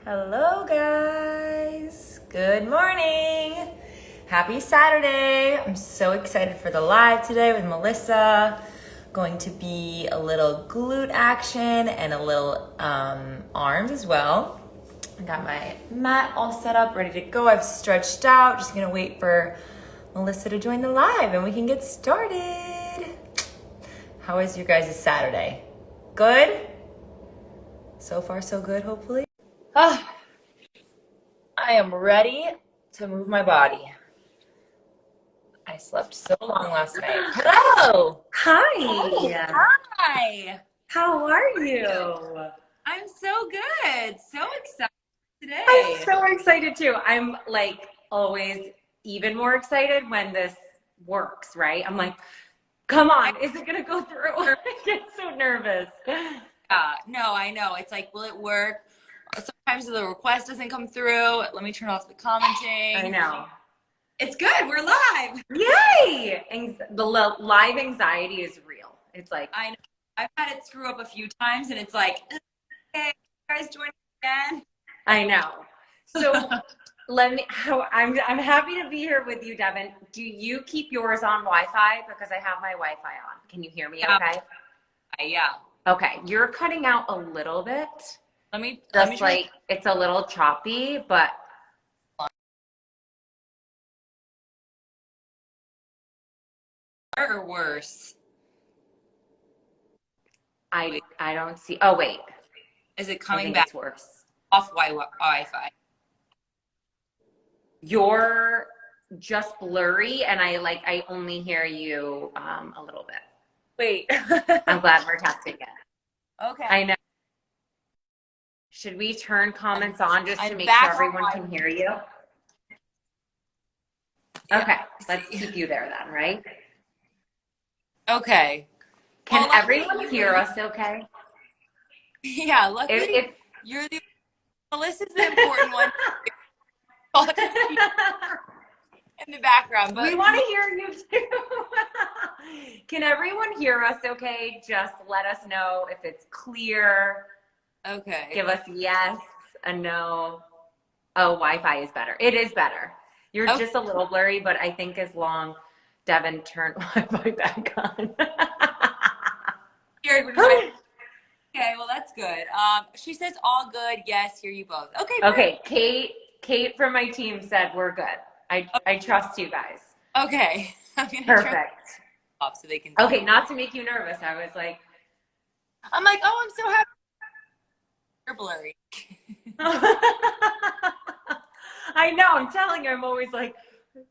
Hello guys, good morning. Happy Saturday. I'm so excited for the live today with Melissa. Going to be a little glute action and a little arms as well. I got my mat all set up, ready to go. I've stretched out, just gonna wait for Melissa to join the live and we can get started. How is your guys' Saturday? Good? So far so good, hopefully. I am ready to move my body. I slept so long last night. Hello! Hi. Hi! How are you? I'm so good. So excited today. I'm so excited too. I'm like always even more excited when this works, right? I'm like, come on, is it gonna go through? I get so nervous. No, I know. It's like, will it work? Sometimes the request doesn't come through. Let me turn off the commenting. I know. It's good. We're live. Yay! The live anxiety is real. It's like, I know. I've had it screw up a few times and it's like, hey, you guys join again? I know. So I'm happy to be here with you, Devon. Do you keep yours on Wi-Fi? Because I have my Wi-Fi on. Can you hear me okay? Yeah. Okay. You're cutting out a little bit. Let me Like it's a little choppy, but or worse. I don't see. Oh wait, Is it I coming think back it's worse. off Wi-Fi? You're just blurry, and I only hear you a little bit. Wait. I'm glad we're testing it. Okay. I know. Should we turn comments on just to I'm make back sure everyone on. can hear you? Yeah. Okay, let's keep you there then, right? Okay. Can Well, everyone hear us okay? Yeah, luckily If you're the Melissa's the important one in the background, but we want to hear you too. Can everyone hear us okay? Just let us know if it's clear. okay. Give us yes, a no. Oh, Wi-Fi is better. It is better. You're just a little blurry, but I think as long Devon turned Wi-Fi back on. Okay, well that's good. She says all good. Yes, hear you both. Okay. Okay, Kate from my team said we're good. I trust you guys. Okay. I'm gonna Perfect. turn off so they can see. Okay, not to make you nervous. I was like, I'm like, oh, I'm so happy. You're blurry. I know, I'm telling you, I'm always like,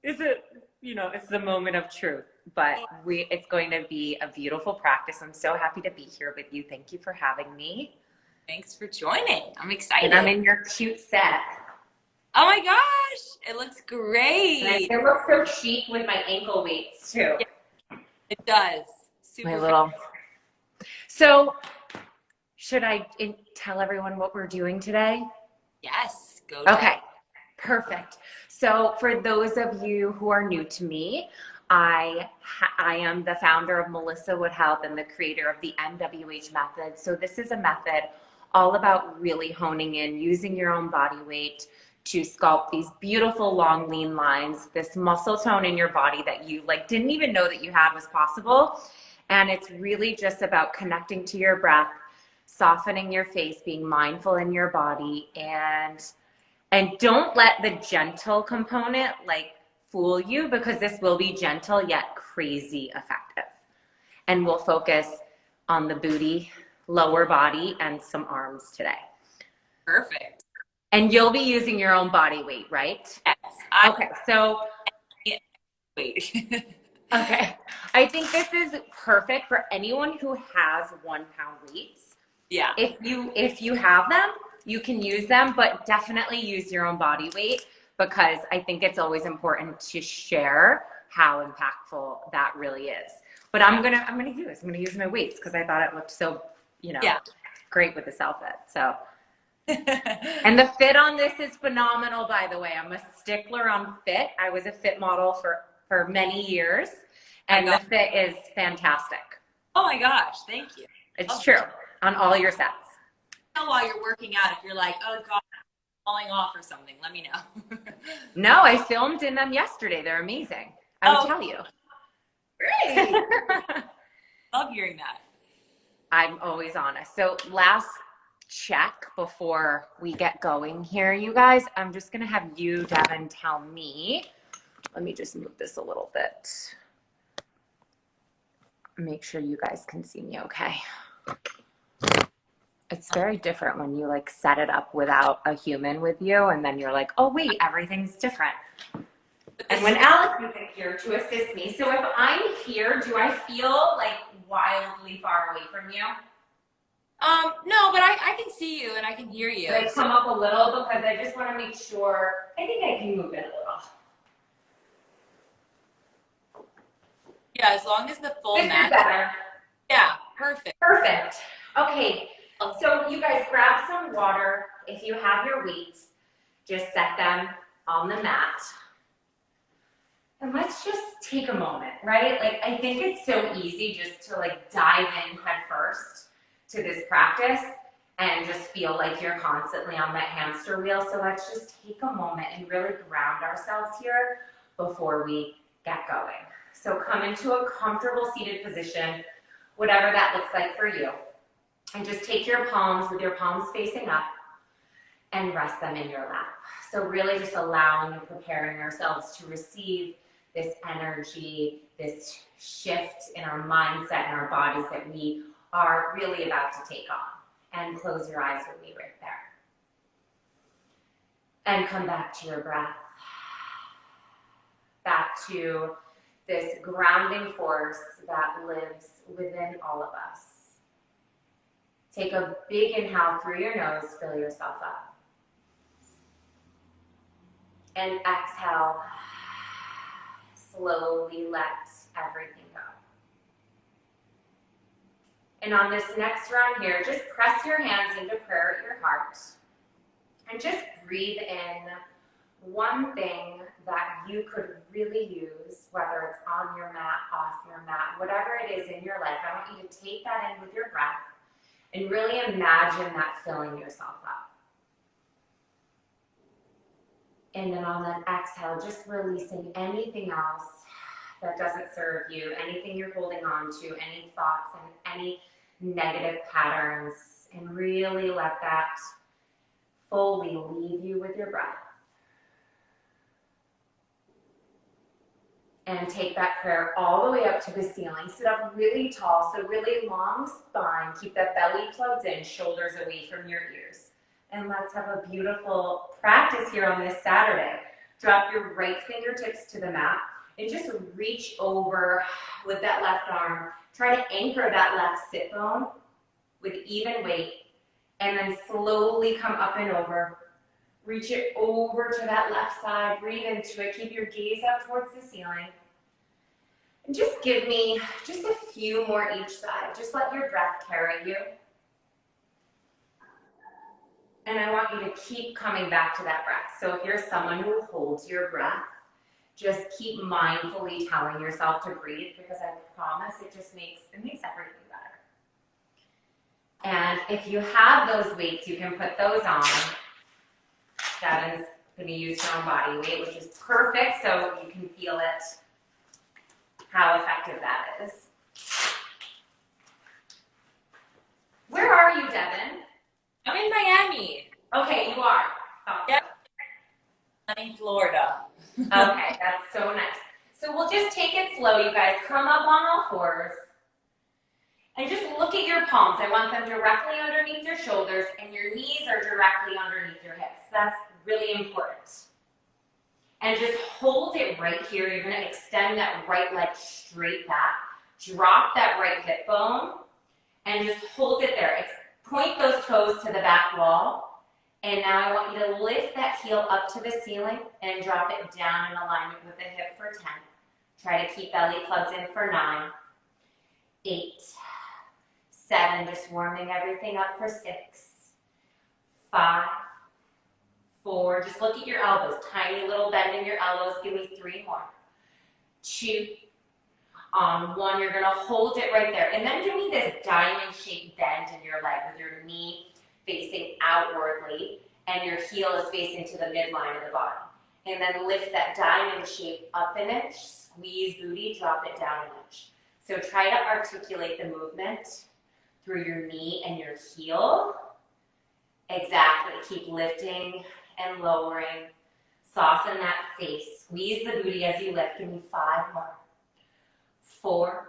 is it, it's the moment of truth, but it's going to be a beautiful practice. I'm so happy to be here with you. Thank you for having me. Thanks for joining. I'm excited. And I'm in your cute set. Oh my gosh, it looks great. It looks so chic with my ankle weights too. Yeah, it does. Super My little. So, should I tell everyone what we're doing today? Yes, go. Okay, perfect. So for those of you who are new to me, I am the founder of Melissa Wood Health and the creator of the MWH method. So this is a method all about really honing in, using your own body weight to sculpt these beautiful long lean lines, this muscle tone in your body that you didn't even know that you had was possible. And it's really just about connecting to your breath, softening your face, being mindful in your body, and don't let the gentle component fool you, because this will be gentle yet crazy effective. And we'll focus on the booty, lower body, and some arms today. Perfect. And you'll be using your own body weight, right? Yes. Okay, so wait. okay. I think this is perfect for anyone who has 1 pound weights. Yeah. If you have them, you can use them, but definitely use your own body weight, because I think it's always important to share how impactful that really is. But I'm gonna use my weights because I thought it looked so, great with this outfit. So. And the fit on this is phenomenal, by the way. I'm a stickler on fit. I was a fit model for many years, and the fit is fantastic. Oh my gosh, thank you. It's true on all your sets. While you're working out, if you're like, oh god, falling off or something, let me know. No, I filmed in them yesterday. They're amazing. I would tell you. Great. Love hearing that. I'm always honest. So last check before we get going here, you guys, I'm just going to have you, Devon, tell me. Let me just move this a little bit. Make sure you guys can see me okay. It's very different when you like set it up without a human with you and then you're like, oh wait, everything's different. And when Alex isn't here to assist me, so if I'm here, do I feel like wildly far away from you? No, but I can see you and I can hear you. Like come up a little because I just want to make sure. I think I can move it a little. Yeah, as long as the full This mat. is better. Yeah, perfect. Perfect. Okay, so you guys grab some water. If you have your weights, just set them on the mat. And let's just take a moment, right? Like I think it's so easy just to like dive in head first to this practice and just feel like you're constantly on that hamster wheel. So let's just take a moment and really ground ourselves here before we get going. So come into a comfortable seated position, whatever that looks like for you. And just take your palms with your palms facing up and rest them in your lap. So really just allowing and preparing ourselves to receive this energy, this shift in our mindset and our bodies that we are really about to take on. And close your eyes with me right there. And come back to your breath. Back to this grounding force that lives within all of us. Take a big inhale through your nose, fill yourself up. And exhale, slowly let everything go. And on this next round here, just press your hands into prayer at your heart. And just breathe in one thing that you could really use, whether it's on your mat, off your mat, whatever it is in your life. I want you to take that in with your breath and really imagine that filling yourself up. And then on that exhale, just releasing anything else that doesn't serve you, anything you're holding on to, any thoughts and any negative patterns, and really let that fully leave you with your breath. And take that prayer all the way up to the ceiling. Sit up really tall, so really long spine. Keep that belly plugged in, shoulders away from your ears. And let's have a beautiful practice here on this Saturday. Drop your right fingertips to the mat and just reach over with that left arm. Try to anchor that left sit bone with even weight, and then slowly come up and over. Reach it over to that left side. Breathe into it. Keep your gaze up towards the ceiling. And just give me just a few more each side. Just let your breath carry you. And I want you to keep coming back to that breath. So if you're someone who holds your breath, just keep mindfully telling yourself to breathe, because I promise it makes everything better. And if you have those weights, you can put those on. That is going to use your own body weight, which is perfect, so you can feel it, how effective that is. Where are you, Devon? I'm in Miami. Okay, you are. Yep. I'm in Florida. Okay, that's so nice. So we'll just take it slow, you guys. Come up on all fours. And just look at your palms. I want them directly underneath your shoulders, and your knees are directly underneath your hips. That's really important. And just hold it right here. You're going to extend that right leg straight back. Drop that right hip bone, and just hold it there. Point those toes to the back wall. And now I want you to lift that heel up to the ceiling and drop it down in alignment with the hip for 10. Try to keep belly plugs in for 9, 8, 7, just warming everything up for 6, 5, 4, just look at your elbows, tiny little bend in your elbows, give me 3 more, 2, on 1, you're gonna hold it right there, and then give me this diamond shaped bend in your leg with your knee facing outwardly, and your heel is facing to the midline of the body. And then lift that diamond shape up an inch, squeeze booty, drop it down an inch. So try to articulate the movement through your knee and your heel. Exactly, keep lifting and lowering. Soften that face, squeeze the booty as you lift. Give me 5 more. 4,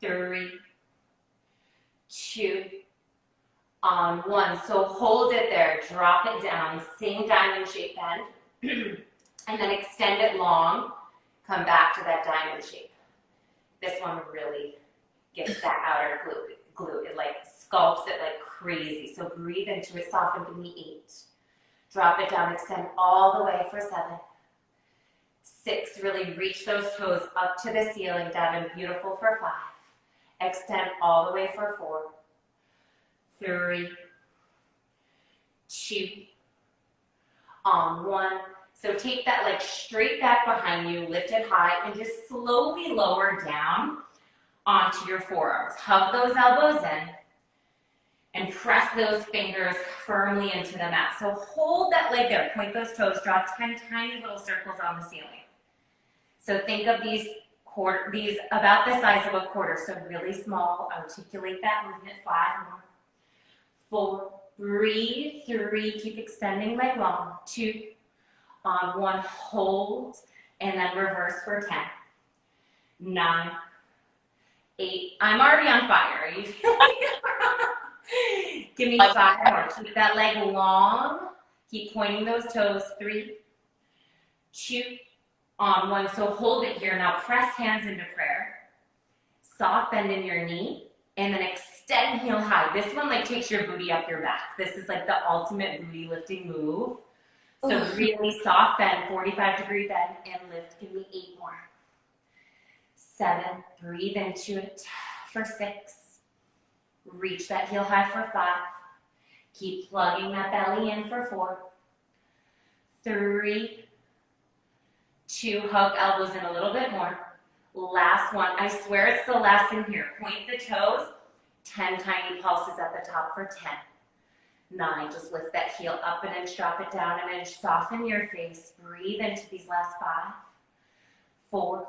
3, 2, on 1. So hold it there, drop it down, same diamond shape bend, and then extend it long, come back to that diamond shape. This one really gets that outer glute. It like sculpts it like crazy. So breathe into it, soften, give me 8. Drop it down, extend all the way for 7. 6, really reach those toes up to the ceiling, Devon, beautiful for 5. Extend all the way for 4. 3, 2, on 1. So take that leg straight back behind you, lift it high, and just slowly lower down onto your forearms. Hug those elbows in and press those fingers firmly into the mat. So hold that leg there, point those toes, draw tiny little circles on the ceiling. So think of these about the size of a quarter, so really small. Articulate that movement. 5 more. 4, breathe. 3, keep extending leg long. 2, on 1, hold, and then reverse for 10. 9, 8. I'm already on fire. Are you feeling it? Give me 5 more. Keep that leg long. Keep pointing those toes. 3, 2, on 1. So hold it here. Now press hands into prayer. Soft bend in your knee, and then extend heel high. This one like takes your booty up your back. This is like the ultimate booty lifting move. So really soft bend, 45-degree bend, and lift. Give me 8 more. 7, breathe into it for 6. Reach that heel high for 5. Keep plugging that belly in for 4. 3, 2, hug elbows in a little bit more. Last one. I swear it's the last thing here. Point the toes. 10 tiny pulses at the top for 10. 9, just lift that heel up an inch, drop it down an inch. Soften your face. Breathe into these last 5. 4,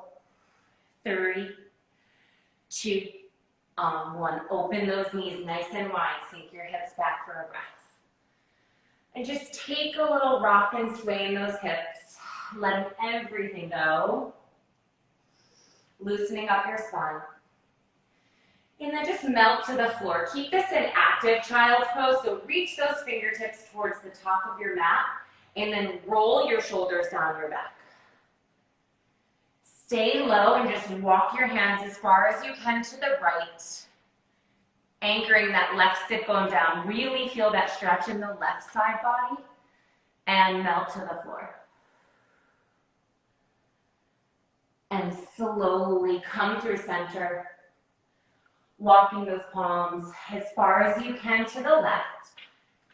3, 2, on 1. Open those knees nice and wide. Sink your hips back for a breath. And just take a little rock and sway in those hips. Letting everything go. Loosening up your spine. And then just melt to the floor. Keep this in active child's pose. So reach those fingertips towards the top of your mat. And then roll your shoulders down your back. Stay low and just walk your hands as far as you can to the right. Anchoring that left sit bone down. Really feel that stretch in the left side body. And melt to the floor. And slowly come through center. Walking those palms as far as you can to the left.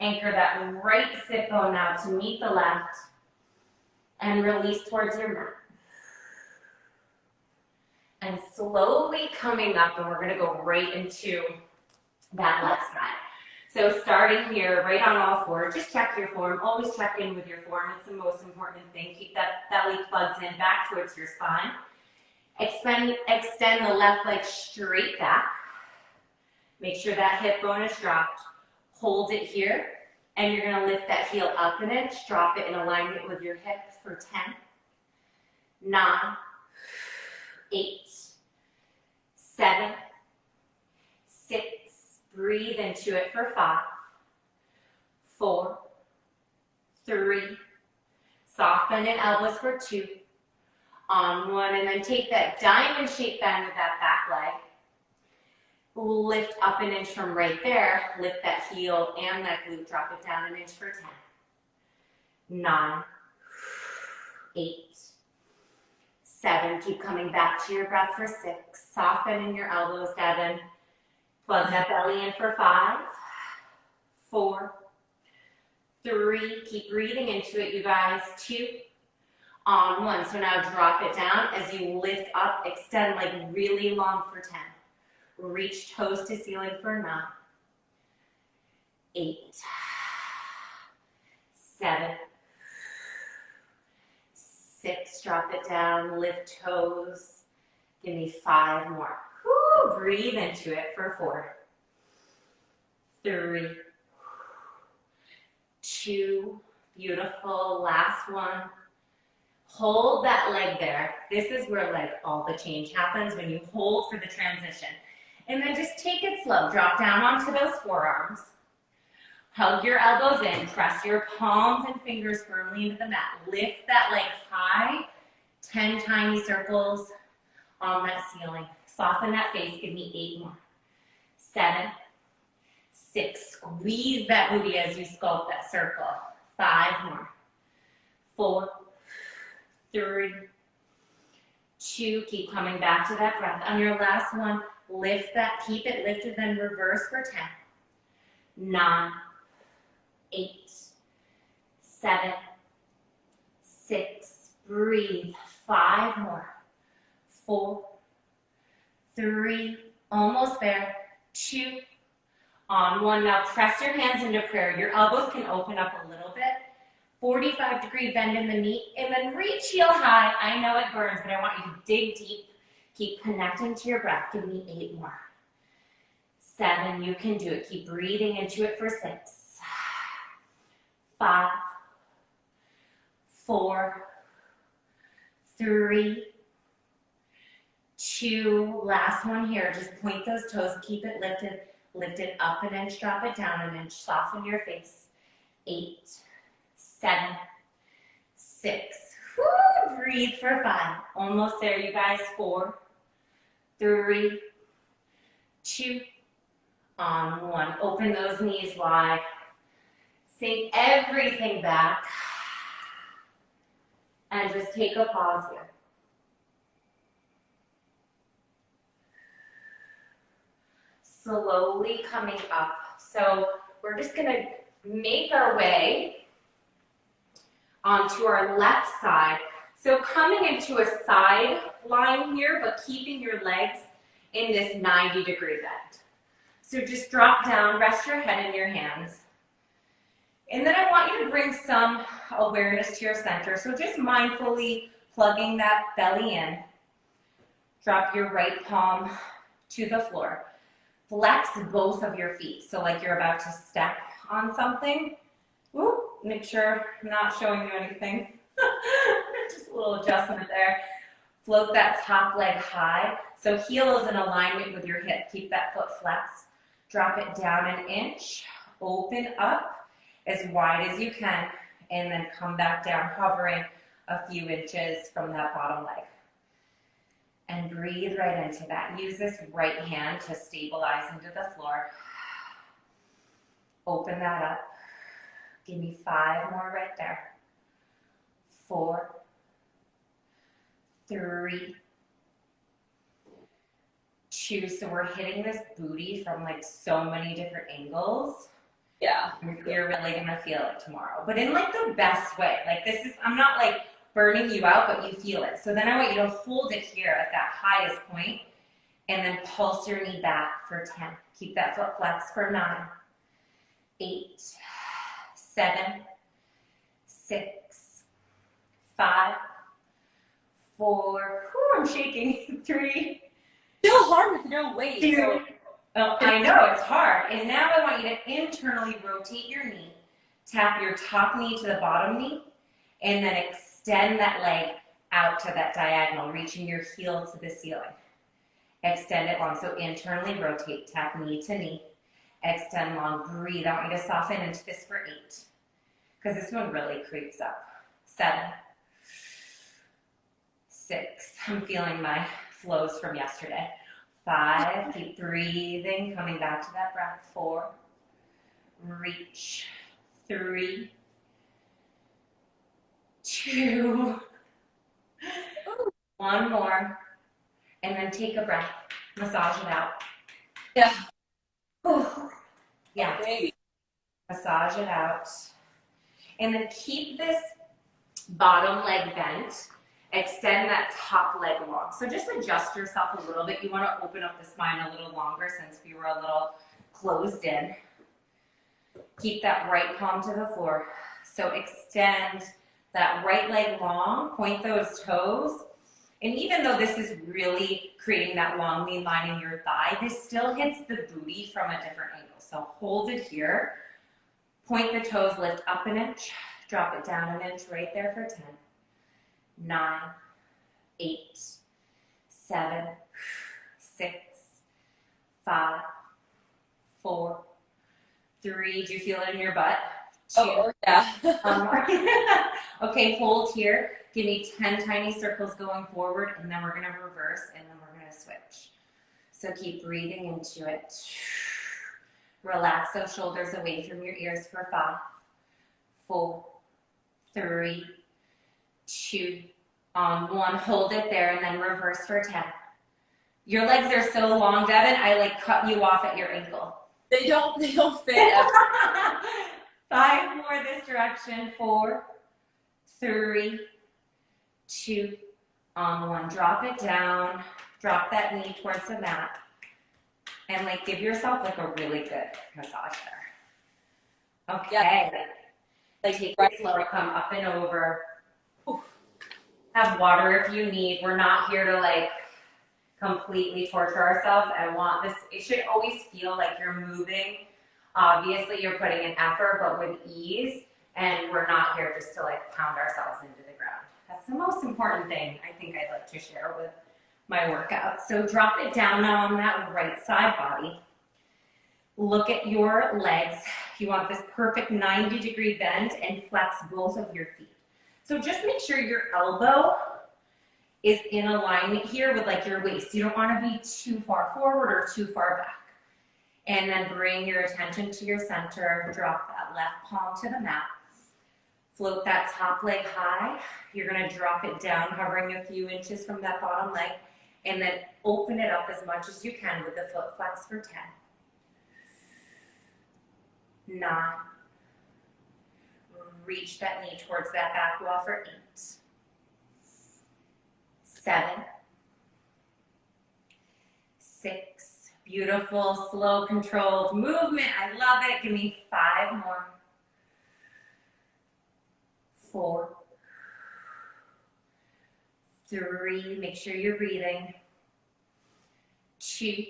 Anchor that right sit bone now to meet the left. And release towards your mat. And slowly coming up, and we're going to go right into that left side. So starting here, right on all fours, just check your form. Always check in with your form. It's the most important thing. Keep that belly plugged in back towards your spine. Extend the left leg straight back. Make sure that hip bone is dropped. Hold it here. And you're going to lift that heel up an inch. Drop it in alignment with your hips for 10, 9, 8, 7, 6. Breathe into it for 5, 4, 3. Soft bend in elbows for 2. On 1, and then take that diamond shape bend with that back leg. Lift up an inch from right there. Lift that heel and that glute. Drop it down an inch for 10, 9, 8, 7. Keep coming back to your breath for 6. Soft bend in your elbows, Devon. Plug that belly in for 5, 4, 3. Keep breathing into it, you guys. 2, on 1. So now drop it down as you lift up. Extend like really long for 10. Reach toes to ceiling for 9, 8, 7, 6, drop it down, lift toes. Give me 5 more. Woo, breathe into it for 4, 3, 2, beautiful, last one. Hold that leg there. This is where like all the change happens, when you hold for the transition. And then just take it slow. Drop down onto those forearms. Hug your elbows in. Press your palms and fingers firmly into the mat. Lift that leg high. 10 tiny circles on that ceiling. Soften that face. Give me 8 more. 7, 6. Squeeze that booty as you sculpt that circle. 5 more. 4, 3, 2. Keep coming back to that breath. On your last one, lift that. Keep it lifted, then reverse for 10. 9, 8, 7, 6. Breathe. 5 more. 4, 3. Almost there. 2. On 1. Now press your hands into prayer. Your elbows can open up a little bit. 45-degree bend in the knee, and then reach heel high. I know it burns, but I want you to dig deep. Keep connecting to your breath. Give me 8 more. 7, you can do it. Keep breathing into it for 6, 5, 4, 3, 2. Last one here. Just point those toes. Keep it lifted. Lift it up an inch. Drop it down an inch. Soften your face. 8, 7, 6. Woo, breathe for 5. Almost there, you guys. 4, 3, 2. On 1. Open those knees wide. Sink everything back. And just take a pause here. Slowly coming up. So we're just going to make our way onto our left side. So coming into a side line here, but keeping your legs in this 90-degree bend. So just drop down, rest your head in your hands. And then I want you to bring some awareness to your center. So just mindfully plugging that belly in. Drop your right palm to the floor. Flex both of your feet. So like you're about to step on something. Ooh, make sure I'm not showing you anything. Just a little adjustment there. Float that top leg high. So heel is in alignment with your hip. Keep that foot flexed. Drop it down an inch. Open up as wide as you can. And then come back down, hovering a few inches from that bottom leg. And breathe right into that. Use this right hand to stabilize into the floor. Open that up. Give me 5 more right there. 4, 3, 2. So we're hitting this booty from like so many different angles. Yeah. You're really gonna feel it tomorrow. But in like the best way. Like this is, I'm not like burning you out, but you feel it. So then I want you to hold it here at that highest point and then pulse your knee back for 10. Keep that foot flexed for 9, 8, 7, 6, 5, 4. Whew, I'm shaking. 3. Still hard with no weight. 2. So. Oh, I know, it's hard. And now I want you to internally rotate your knee. Tap your top knee to the bottom knee. And then extend that leg out to that diagonal, reaching your heel to the ceiling. Extend it long. So internally rotate. Tap knee to knee. Extend long. Breathe. I want you to soften into this for 8. Because this one really creeps up. 7, 6. I'm feeling my flows from yesterday. 5. Keep breathing. Coming back to that breath. 4. Reach. 3. 2. 1 more. And then take a breath. Massage it out. Yeah. Ooh. Yeah. Maybe. Massage it out. And then keep this bottom leg bent. Extend that top leg long. So just adjust yourself a little bit. You want to open up the spine a little longer since we were a little closed in. Keep that right palm to the floor. So extend that right leg long, point those toes. And even though this is really creating that long lean line in your thigh, this still hits the booty from a different angle. So hold it here, point the toes, lift up an inch, drop it down an inch right there for 10, 9, 8, 7, 6, 5, 4, 3. Do you feel it in your butt? 2. Oh, yeah. One more. Okay, hold here. Give me 10 tiny circles going forward, and then we're going to reverse, and then we're going to switch. So keep breathing into it. Relax those shoulders away from your ears for 5, 4, 3, 2, on 1. Hold it there, and then reverse for 10. Your legs are so long, Devon, I like cut you off at your ankle. They don't fit. 5 more this direction. 4, 3, 2, on 1. Drop it down. Drop that knee towards the mat. And like give yourself like a really good massage there. Okay. Yeah. Like take it slow, come up and over. Have water if you need. We're not here to like completely torture ourselves. I want this, it should always feel like you're moving. Obviously you're putting an effort, but with ease, and we're not here just to like pound ourselves into the ground. That's the most important thing I think I'd like to share with my workout. So drop it down now on that right side body. Look at your legs. You want this perfect 90-degree bend and flex both of your feet. So just make sure your elbow is in alignment here with like your waist. You don't want to be too far forward or too far back. And then bring your attention to your center. Drop that left palm to the mat. Float that top leg high. You're going to drop it down, hovering a few inches from that bottom leg. And then open it up as much as you can with the foot flex for 10, 9. Reach that knee towards that back wall for 8, 7, 6. Beautiful, slow, controlled movement. I love it. Give me 5 more. 4, 3. Make sure you're breathing. 2.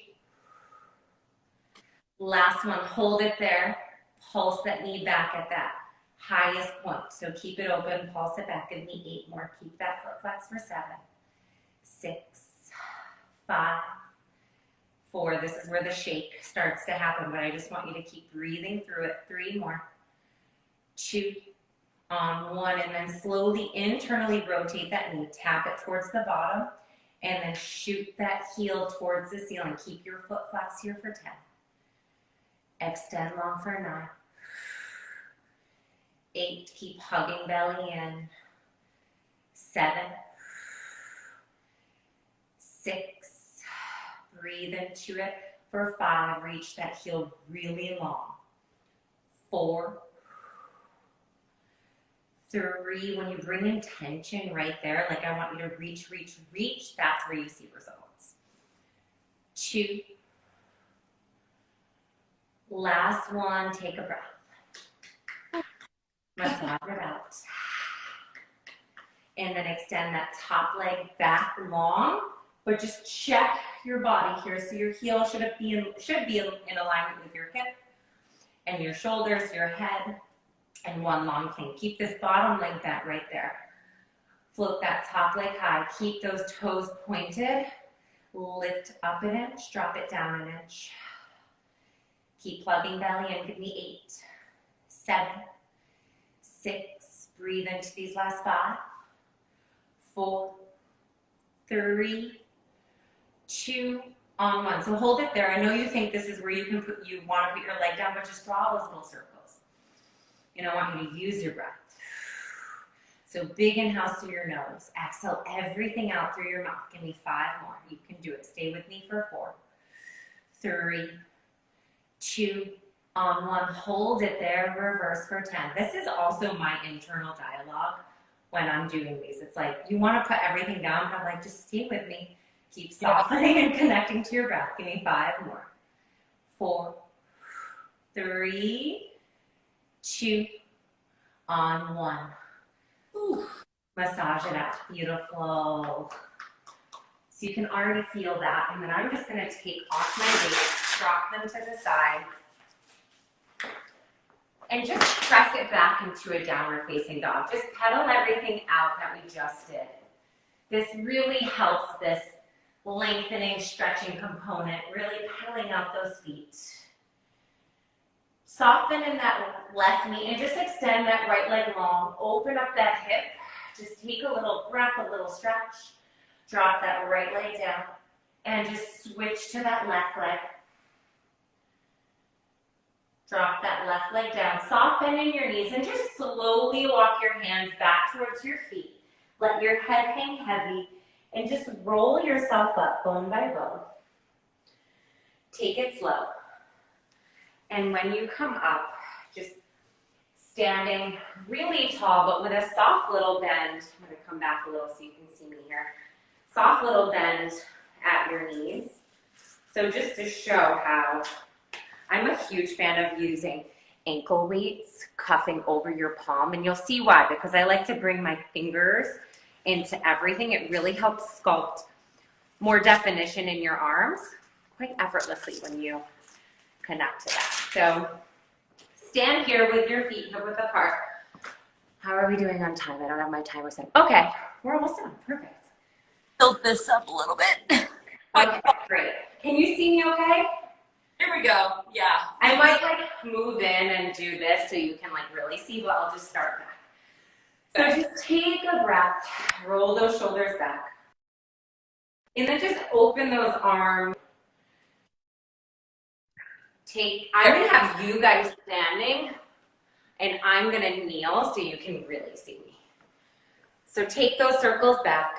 Last one. Hold it there. Pulse that knee back at that highest point. So keep it open. Pulse it back. Give me 8 more. Keep that foot flex for 7, 6, 5, 4. This is where the shake starts to happen, but I just want you to keep breathing through it. 3 more. 2, on 1, and then slowly internally rotate that knee. Tap it towards the bottom, and then shoot that heel towards the ceiling. Keep your foot flex here for 10. Extend long for 9. 8, keep hugging belly in. 7, 6, breathe into it for 5. Reach that heel really long. 4, 3. When you bring in tension right there, like I want you to reach, reach, reach, that's where you see results. 2. Last one, take a breath. Massage it out. And then extend that top leg back long, but just check your body here. So your heel should be in alignment with your hip and your shoulders, your head, and one long plank. Keep this bottom leg bent right there. Float that top leg high. Keep those toes pointed. Lift up an inch, drop it down an inch. Keep plugging belly in. Give me 8, 7, 6. Breathe into these last 5, 4, 3, 2, on 1. So hold it there. I know you think this is where you want to put your leg down, but just draw those little circles. And I want you to use your breath. So big inhales through your nose. Exhale everything out through your mouth. Give me 5 more. You can do it. Stay with me for 4, 3, 2, on 1. Hold it there. Reverse for 10. This is also my internal dialogue when I'm doing these. It's like you want to put everything down, but I'm like, just stay with me. Keep softening and connecting to your breath. Give me 5 more. 4, 3, 2, On 1. Ooh. Massage it out. Beautiful. So you can already feel that. And then I'm just going to take off my weights, drop them to the side, and just press it back into a downward facing dog. Just pedal everything out that we just did. This really helps this lengthening, stretching component, really pedaling out those feet. Soften in that left knee and just extend that right leg long. Open up that hip. Just take a little breath, a little stretch. Drop that right leg down and just switch to that left leg. Drop that left leg down. Soft bend in your knees and just slowly walk your hands back towards your feet. Let your head hang heavy and just roll yourself up bone by bone. Take it slow. And when you come up, just standing really tall, but with a soft little bend. I'm going to come back a little so you can see me here. Soft little bend at your knees. So just to show how I'm a huge fan of using ankle weights, cuffing over your palm, and you'll see why, because I like to bring my fingers into everything. It really helps sculpt more definition in your arms quite effortlessly when you connect to that. So stand here with your feet hip width apart. How are we doing on time? I don't have my timer set. Okay, we're almost done. Perfect. Tilt this up a little bit. Okay, great. Can you see me okay? Here we go. Yeah. I might move in and do this so you can really see, but I'll just start back. So just take a breath, roll those shoulders back, and then just open those arms. I'm gonna have you guys standing, and I'm gonna kneel so you can really see me. So take those circles back,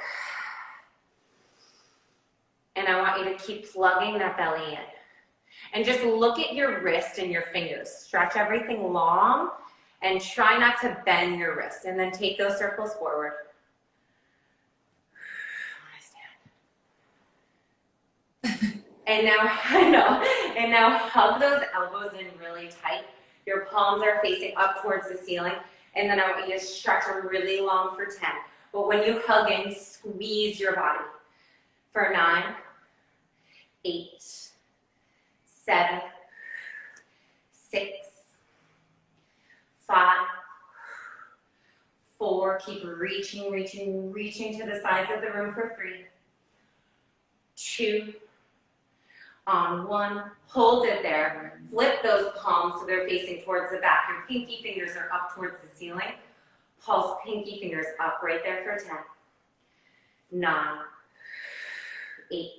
and I want you to keep plugging that belly in. And just look at your wrist and your fingers. Stretch everything long and try not to bend your wrists. And then take those circles forward. And now hug those elbows in really tight. Your palms are facing up towards the ceiling. And then I want you to stretch them really long for 10. But when you hug in, squeeze your body. For 9, 8, 7, 6, 5, 4. Keep reaching to the sides of the room for 3, 2, on 1. Hold it there. Flip those palms so they're facing towards the back. Your pinky fingers are up towards the ceiling. Pulse pinky fingers up right there for 10, 9, 8,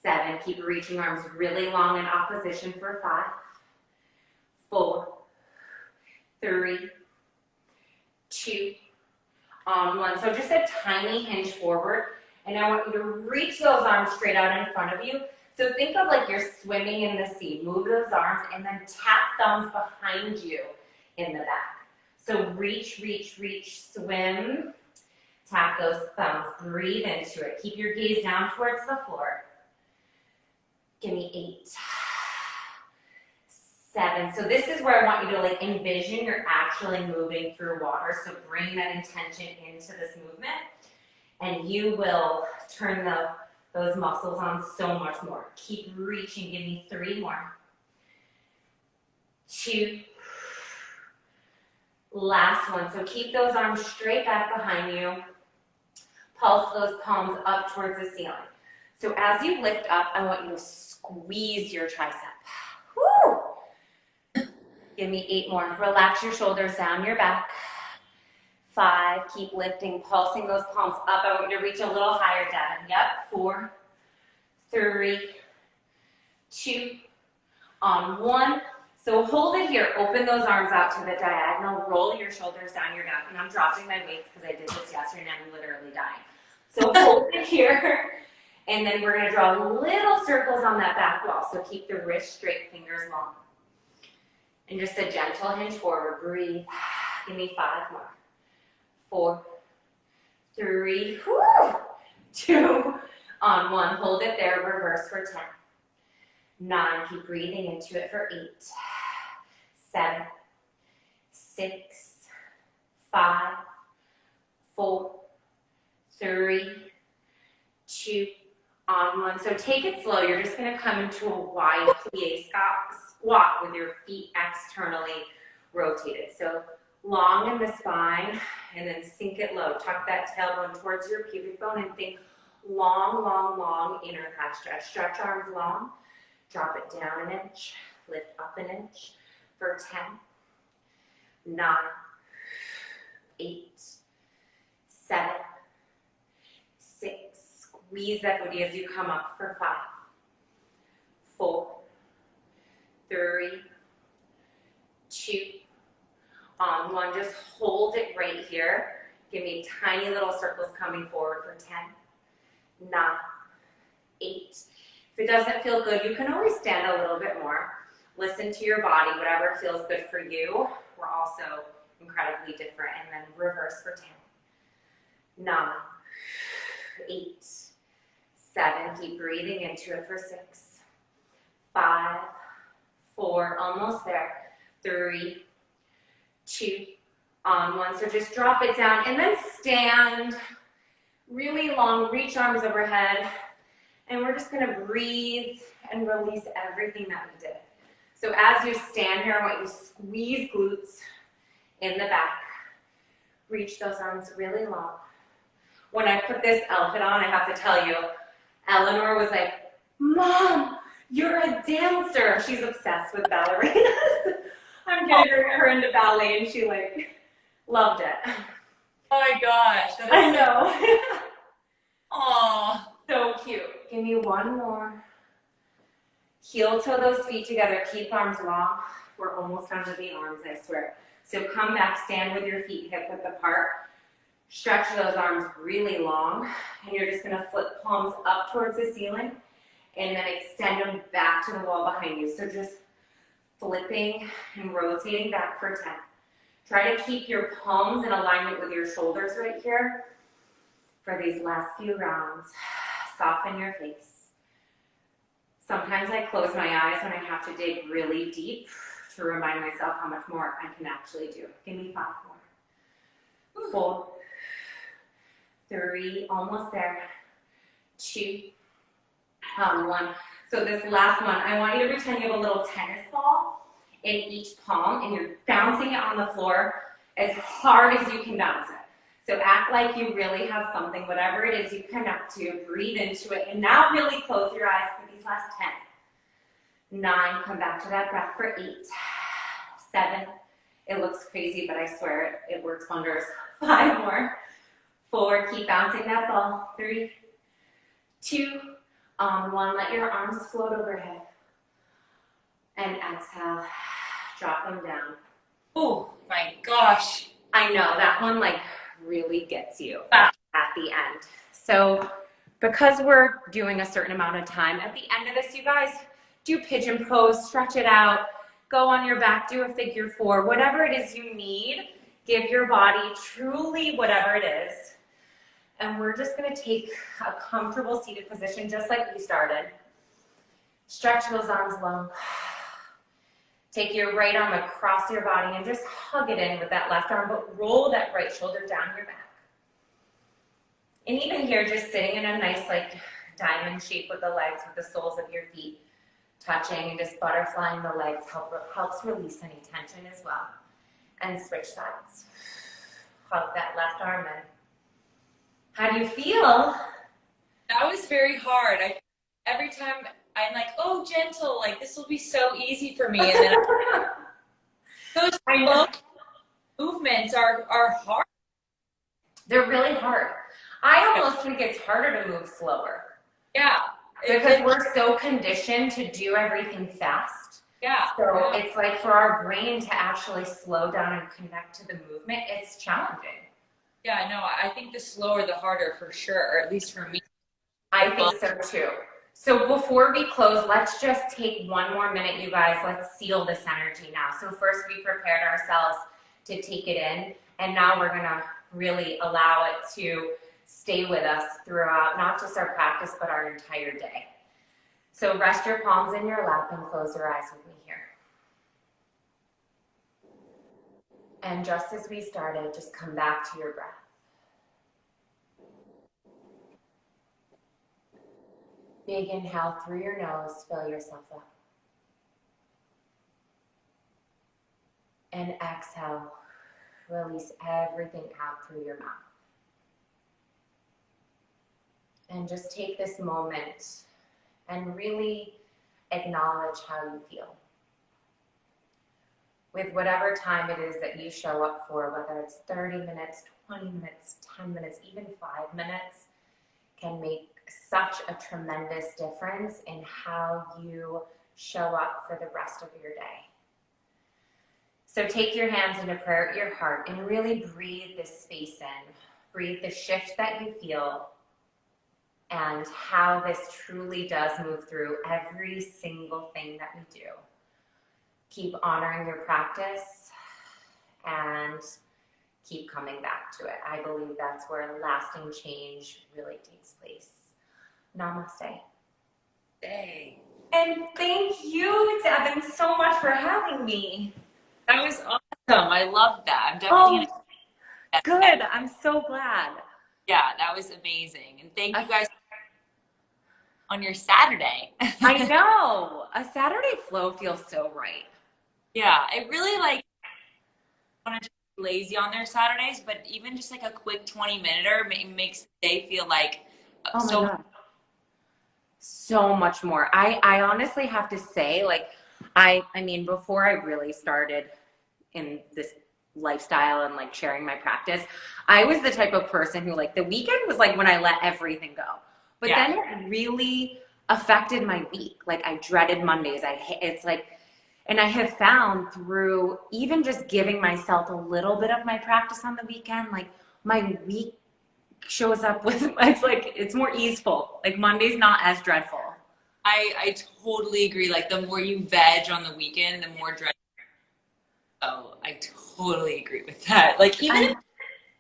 7. Keep reaching arms really long in opposition for 5, 4, 3, 2, on 1. So just a tiny hinge forward. And I want you to reach those arms straight out in front of you. So think of you're swimming in the sea. Move those arms and then tap thumbs behind you in the back. So reach, swim. Tap those thumbs. Breathe into it. Keep your gaze down towards the floor. Give me 8, 7. So this is where I want you to envision you're actually moving through water. So bring that intention into this movement. And you will turn those muscles on so much more. Keep reaching. Give me 3 more. 2. Last one. So keep those arms straight back behind you. Pulse those palms up towards the ceiling. So as you lift up, I want you to squeeze your tricep. Woo! Give me 8 more. Relax your shoulders down your back. 5, keep lifting, pulsing those palms up. I want you to reach a little higher, Devon. Yep, 4, 3, 2, on 1. So hold it here. Open those arms out to the diagonal. Roll your shoulders down your back. And I'm dropping my weights because I did this yesterday and I'm literally dying. So hold it here. And then we're going to draw little circles on that back wall. So keep the wrist straight, fingers long. And just a gentle hinge forward. Breathe. Give me 5 more. 4, 3, 2, on 1. Hold it there. Reverse for 10. 9. Keep breathing into it for 8, 7, 6, 5, 4, 3, 2, on 1. So take it slow. You're just going to come into a wide plie squat with your feet externally rotated. So long in the spine, and then sink it low. Tuck that tailbone towards your pubic bone and think long, long, long inner thigh stretch. Stretch arms long. Drop it down an inch. Lift up an inch for 10, 9, 8, 7, 6. Squeeze that booty as you come up for 5, 4, 3, 2, on 1. Just hold it right here. Give me tiny little circles coming forward for 10, 9, 8. If it doesn't feel good, you can always stand a little bit more. Listen to your body, whatever feels good for you. We're also incredibly different. And then reverse for 10, 9, 8, 7. Keep breathing into it for 6, 5, 4, almost there. 3, 2, on 1. So just drop it down and then stand really long, reach arms overhead. And we're just gonna breathe and release everything that we did. So as you stand here, I want you to squeeze glutes in the back. Reach those arms really long. When I put this outfit on, I have to tell you, Eleanor was like, "Mom, you're a dancer." She's obsessed with ballerinas. I'm getting her into ballet, and she like loved it. Oh my gosh. I know. Aw. So cute. Give me one more. Heel toe those feet together. Keep arms long. We're almost done with the arms, I swear. So come back, stand with your feet hip width apart. Stretch those arms really long. And you're just going to flip palms up towards the ceiling and then extend them back to the wall behind you. So just flipping and rotating back for 10. Try to keep your palms in alignment with your shoulders right here for these last few rounds. Soften your face. Sometimes I close my eyes when I have to dig really deep to remind myself how much more I can actually do. Give me 5 more. 4, 3, almost there. 2, 1. So this last one, I want you to pretend you have a little tennis ball in each palm and you're bouncing it on the floor as hard as you can bounce it. So act like you really have something, whatever it is you connect to, breathe into it, and now really close your eyes for these last 10. 9, come back to that breath for 8, 7, it looks crazy, but I swear it works wonders. 5 more. 4, keep bouncing that ball. 3, 2, 1, let your arms float overhead. And exhale, drop them down. Oh my gosh. I know, that one like really gets you at the end. So because we're doing a certain amount of time, at the end of this, you guys do pigeon pose, stretch it out, go on your back, do a figure 4, whatever it is you need, give your body truly whatever it is. And we're just gonna take a comfortable seated position just like we started. Stretch those arms long. Take your right arm across your body and just hug it in with that left arm, but roll that right shoulder down your back. And even here, just sitting in a nice like diamond shape with the legs, with the soles of your feet touching and just butterflying the legs helps release any tension as well. And switch sides. Hug that left arm in. How do you feel? That was very hard. Every time I'm like, oh, gentle, like this will be so easy for me. And then those slow movements are hard. They're really hard. I almost think it's harder to move slower. Yeah. Because we're so conditioned to do everything fast. Yeah. So it's like for our brain to actually slow down and connect to the movement, it's challenging. Yeah, no, I think the slower the harder for sure, at least for me. I think so too. So before we close, let's just take one more minute, you guys. Let's seal this energy now. So first we prepared ourselves to take it in, and now we're gonna really allow it to stay with us throughout, not just our practice, but our entire day. So rest your palms in your lap and close your eyes with me here. And just as we started, just come back to your breath. Big inhale through your nose, fill yourself up. And exhale, release everything out through your mouth. And just take this moment and really acknowledge how you feel. With whatever time it is that you show up for, whether it's 30 minutes, 20 minutes, 10 minutes, even 5 minutes, can make such a tremendous difference in how you show up for the rest of your day. So take your hands into prayer at your heart and really breathe this space in. Breathe the shift that you feel and how this truly does move through every single thing that we do. Keep honoring your practice and keep coming back to it. I believe that's where lasting change really takes place. Namaste. Hey. And thank you, Devon, so much for having me. That was awesome. I love that. I'm definitely good. I'm so glad. Yeah, that was amazing. And thank you guys on your Saturday. I know. A Saturday flow feels so right. Yeah, I really want to be lazy on their Saturdays, but even just like a quick 20-minute makes the day feel like so much more. I honestly have to say, I mean, before I really started in this lifestyle and sharing my practice, I was the type of person who the weekend was when I let everything go. But then it really affected my week. I dreaded Mondays. And I have found through even just giving myself a little bit of my practice on the weekend, my week shows up with, it's more easeful. Monday's not as dreadful. I totally agree. The more you veg on the weekend, the more dreadful. Oh, I totally agree with that. Even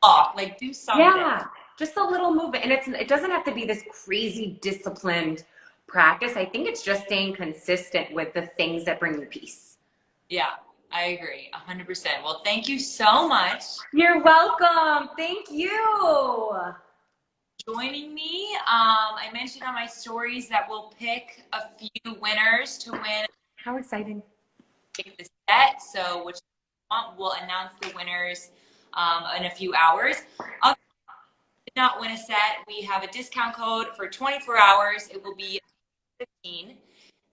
off, do something. Yeah, just a little movement. And it doesn't have to be this crazy disciplined practice. I think it's just staying consistent with the things that bring you peace. Yeah, I agree 100%. Well, thank you so much. You're welcome. Thank you. Joining me. I mentioned on my stories that we'll pick a few winners to win. How exciting. Pick the set. So which we'll announce the winners in a few hours. If you did not win a set, we have a discount code for 24 hours. It will be 15.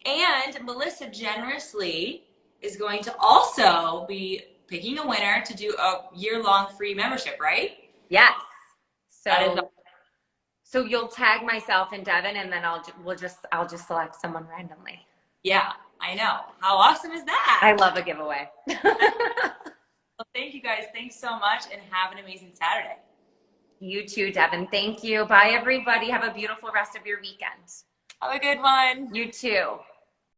And Melissa generously is going to also be picking a winner to do a year-long free membership, right? Yes. So you'll tag myself and Devon, and then I'll just select someone randomly. Yeah, I know. How awesome is that? I love a giveaway. Well, thank you guys. Thanks so much, and have an amazing Saturday. You too, Devon. Thank you. Bye, everybody. Have a beautiful rest of your weekend. Have a good one. You too.